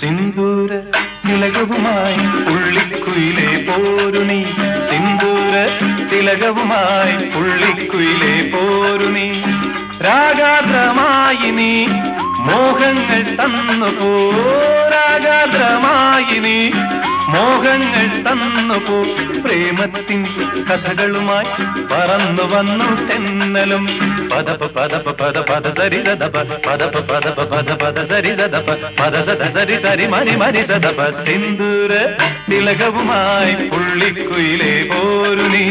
സിന്ദൂര തിലകവുമായി പുള്ളിക്കുയിലേ പോരു നീ സിന്ദൂര തിലകവുമായി പുള്ളിക്കുയിലേ പോരു നീ രാഗാദ്രമായി നീ മോഹങ്ങൾ തന്നു പോ രാഗാദ്രമായി നീ മോഹങ്ങൾ തന്നു പോ പ്രേമത്തിൻ കഥകളുമായി പറന്നു വന്നു തെന്നലും പദപ പദപ പദ പദ സരി സദപ പദപ പദപ പദ പദ സരി സദപ പദ സദ സരി സരി മരി മരി സദപ സിന്ദൂര തിലകവുമായി പുള്ളിക്കുയിലേ പോരു നീ